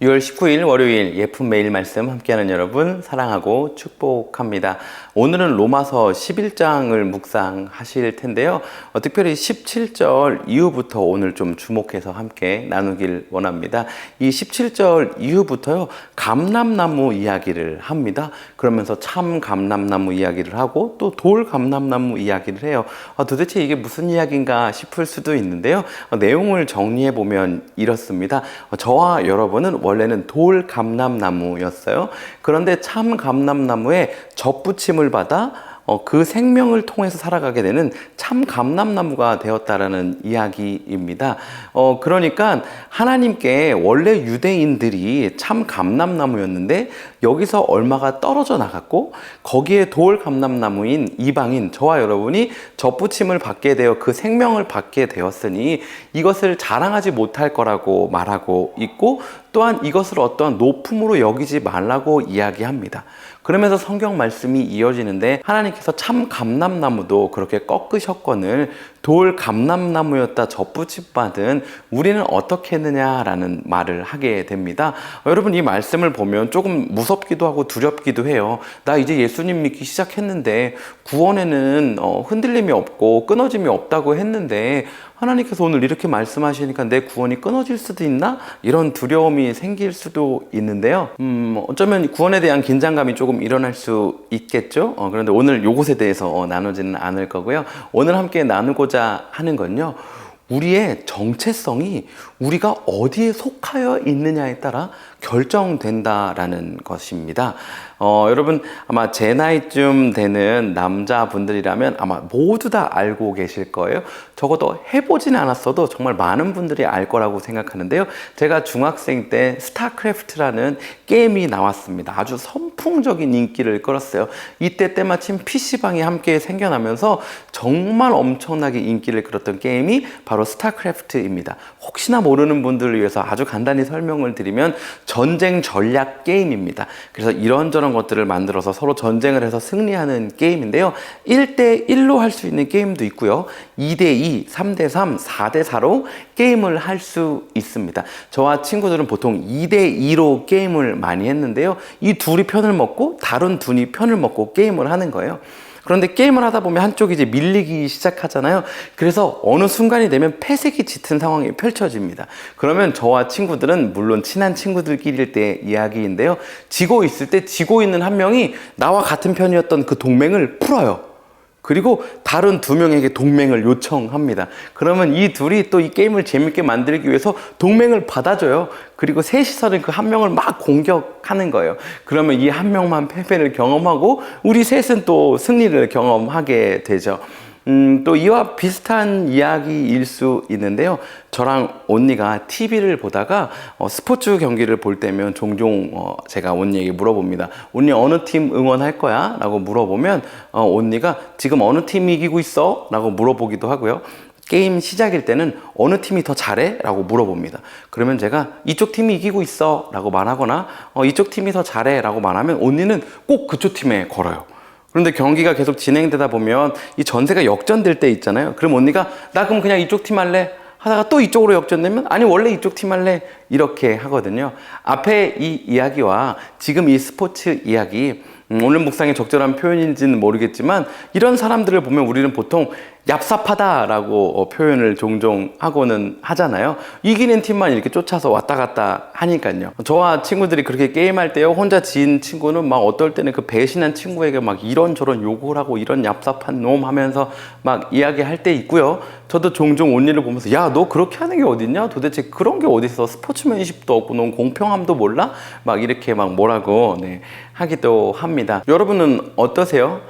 6월 19일 월요일 예쁜 매일 말씀 함께하는 여러분 사랑하고 축복합니다. 오늘은 로마서 11장을 묵상하실 텐데요. 특별히 17절 이후부터 오늘 좀 주목해서 함께 나누길 원합니다. 이 17절 이후부터요, 감람나무 이야기를 합니다. 그러면서 참 감람나무 이야기를 하고 또 돌 감람나무 이야기를 해요. 도대체 이게 무슨 이야기인가 싶을 수도 있는데요. 내용을 정리해 보면 이렇습니다. 저와 여러분은 원래는 돌 감람나무였어요. 그런데 참 감람나무에 덧붙임을 받아 그 생명을 통해서 살아가게 되는 참 감람나무가 되었다라는 이야기입니다. 그러니까 하나님께 원래 유대인들이 참 감람나무였는데 여기서 얼마가 떨어져 나갔고 거기에 돌 감람나무인 이방인 저와 여러분이 덧붙임을 받게 되어 그 생명을 받게 되었으니 이것을 자랑하지 못할 거라고 말하고 있고, 또한 이것을 어떠한 높음으로 여기지 말라고 이야기합니다. 그러면서 성경 말씀이 이어지는데 하나님께서 참 감람나무도 그렇게 꺾으셨거늘 돌 감람나무였다 덧붙임 받은 우리는 어떻게 했느냐라는 말을 하게 됩니다. 여러분, 이 말씀을 보면 조금 무섭기도 하고 두렵기도 해요. 나 이제 예수님 믿기 시작했는데 구원에는 흔들림이 없고 끊어짐이 없다고 했는데 하나님께서 오늘 이렇게 말씀하시니까 내 구원이 끊어질 수도 있나? 이런 두려움이 생길 수도 있는데요. 어쩌면 구원에 대한 긴장감이 조금 일어날 수 있겠죠. 그런데 오늘 이것에 대해서 나누지는 않을 거고요. 오늘 함께 나누고자 하는 건요, 우리의 정체성이 우리가 어디에 속하여 있느냐에 따라 결정된다라는 것입니다. 여러분, 아마 제 나이쯤 되는 남자분들이라면 아마 모두 다 알고 계실 거예요. 적어도 해보진 않았어도 정말 많은 분들이 알 거라고 생각하는데요. 제가 중학생 때 스타크래프트라는 게임이 나왔습니다. 아주 선풍적인 인기를 끌었어요. 이때 때마침 PC방이 함께 생겨나면서 정말 엄청나게 인기를 끌었던 게임이 바로 스타크래프트입니다. 혹시나 모르는 분들을 위해서 아주 간단히 설명을 드리면 전쟁 전략 게임입니다. 그래서 이런저런 것들을 만들어서 서로 전쟁을 해서 승리하는 게임인데요. 1대1로 할 수 있는 게임도 있고요. 2대2, 3대3, 4대4로 게임을 할 수 있습니다. 저와 친구들은 보통 2대2로 게임을 많이 했는데요. 이 둘이 편을 먹고 다른 둘이 편을 먹고 게임을 하는 거예요. 그런데 게임을 하다 보면 한쪽이 이제 밀리기 시작하잖아요. 그래서 어느 순간이 되면 패색이 짙은 상황이 펼쳐집니다. 그러면 저와 친구들은 물론 친한 친구들끼리일 때 이야기인데요, 지고 있을 때 지고 있는 한 명이 나와 같은 편이었던 그 동맹을 풀어요. 그리고 다른 두 명에게 동맹을 요청합니다. 그러면 이 둘이 또 이 게임을 재밌게 만들기 위해서 동맹을 받아줘요. 그리고 셋이서는 그 한 명을 막 공격하는 거예요. 그러면 이 한 명만 패배를 경험하고 우리 셋은 또 승리를 경험하게 되죠. 또 이와 비슷한 이야기일 수 있는데요. 저랑 언니가 TV를 보다가 스포츠 경기를 볼 때면 종종 제가 언니에게 물어봅니다. 언니 어느 팀 응원할 거야? 라고 물어보면 언니가 지금 어느 팀이 이기고 있어? 라고 물어보기도 하고요. 게임 시작일 때는 어느 팀이 더 잘해? 라고 물어봅니다. 그러면 제가 이쪽 팀이 이기고 있어 라고 말하거나 이쪽 팀이 더 잘해 라고 말하면 언니는 꼭 그쪽 팀에 걸어요. 그런데 경기가 계속 진행되다 보면 이 전세가 역전될 때 있잖아요. 그럼 언니가 나 그럼 그냥 이쪽 팀 할래? 하다가 또 이쪽으로 역전되면 아니 원래 이쪽 팀 할래? 이렇게 하거든요. 앞에 이 이야기와 지금 이 스포츠 이야기, 오늘 묵상에 적절한 표현인지는 모르겠지만 이런 사람들을 보면 우리는 보통 얍삽하다라고 표현을 종종 하고는 하잖아요. 이기는 팀만 이렇게 쫓아서 왔다 갔다 하니까요. 저와 친구들이 그렇게 게임할 때요, 혼자 진 친구는 막 어떨 때는 그 배신한 친구에게 막 이런저런 욕을 하고 이런 얍삽한 놈 하면서 막 이야기할 때 있고요. 저도 종종 언니를 보면서 야, 너 그렇게 하는 게 어딨냐? 도대체 그런 게 어딨어? 스포츠맨십도 없고 넌 공평함도 몰라? 막 이렇게 막 뭐라고 하기도 합니다. 여러분은 어떠세요?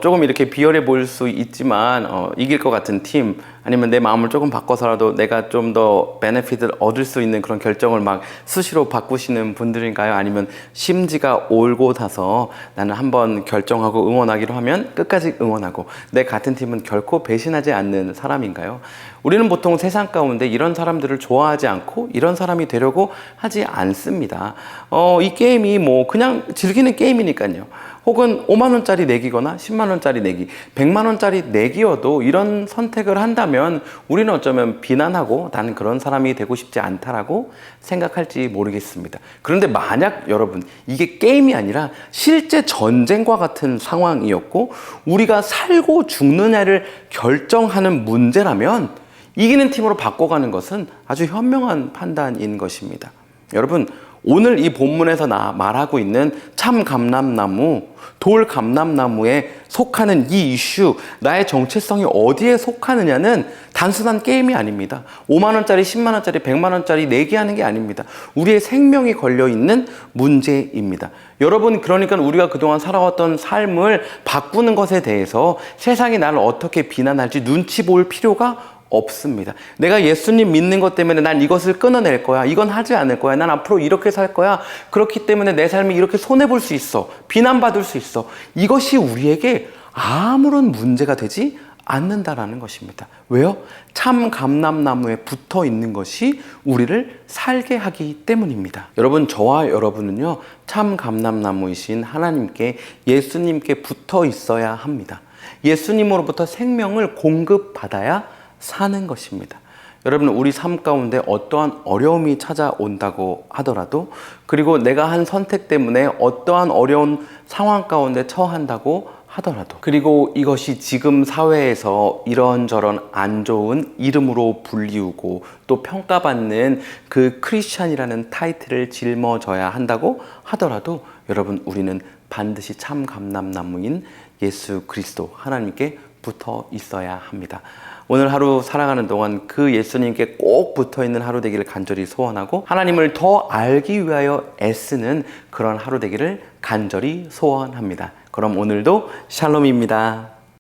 조금 이렇게 비열해 보일 수 있지만 이길 것 같은 팀, 아니면 내 마음을 조금 바꿔서라도 내가 좀 더 베네핏을 얻을 수 있는 그런 결정을 막 수시로 바꾸시는 분들인가요? 아니면 심지가 올고 나서 나는 한번 결정하고 응원하기로 하면 끝까지 응원하고 내 같은 팀은 결코 배신하지 않는 사람인가요? 우리는 보통 세상 가운데 이런 사람들을 좋아하지 않고 이런 사람이 되려고 하지 않습니다. 이 게임이 뭐 그냥 즐기는 게임이니까요. 혹은 5만 원짜리 내기거나 10만 원짜리 내기, 100만 원짜리 내기여도 이런 선택을 한다면 하면 우리는 어쩌면 비난하고 나는 그런 사람이 되고 싶지 않다라고 생각할지 모르겠습니다. 그런데 만약 여러분 이게 게임이 아니라 실제 전쟁과 같은 상황이었고 우리가 살고 죽느냐를 결정하는 문제라면 이기는 팀으로 바꿔가는 것은 아주 현명한 판단인 것입니다. 여러분 오늘 이 본문에서 말하고 있는 참감람나무, 돌감람나무에 속하는 이 이슈, 나의 정체성이 어디에 속하느냐는 단순한 게임이 아닙니다. 5만 원짜리, 10만 원짜리, 100만 원짜리 내기하는 게 아닙니다. 우리의 생명이 걸려있는 문제입니다. 여러분 그러니까 우리가 그동안 살아왔던 삶을 바꾸는 것에 대해서 세상이 나를 어떻게 비난할지 눈치 볼 필요가 없습니다. 내가 예수님 믿는 것 때문에 난 이것을 끊어낼 거야. 이건 하지 않을 거야. 난 앞으로 이렇게 살 거야. 그렇기 때문에 내 삶이 이렇게 손해볼 수 있어. 비난받을 수 있어. 이것이 우리에게 아무런 문제가 되지 않는다라는 것입니다. 왜요? 참 감람나무에 붙어 있는 것이 우리를 살게 하기 때문입니다. 여러분 저와 여러분은요 참 감람나무이신 하나님께 예수님께 붙어 있어야 합니다. 예수님으로부터 생명을 공급받아야 사는 것입니다. 여러분 우리 삶 가운데 어떠한 어려움이 찾아온다고 하더라도 그리고 내가 한 선택 때문에 어떠한 어려운 상황 가운데 처한다고 하더라도 그리고 이것이 지금 사회에서 이런저런 안 좋은 이름으로 불리우고 또 평가받는 그 크리스찬이라는 타이틀을 짊어져야 한다고 하더라도 여러분 우리는 반드시 참 감람나무인 예수 그리스도 하나님께 붙어 있어야 합니다. 오늘 하루 살아가는 동안 그 예수님께 꼭 붙어있는 하루 되기를 간절히 소원하고 하나님을 더 알기 위하여 애쓰는 그런 하루 되기를 간절히 소원합니다. 그럼 오늘도 샬롬입니다.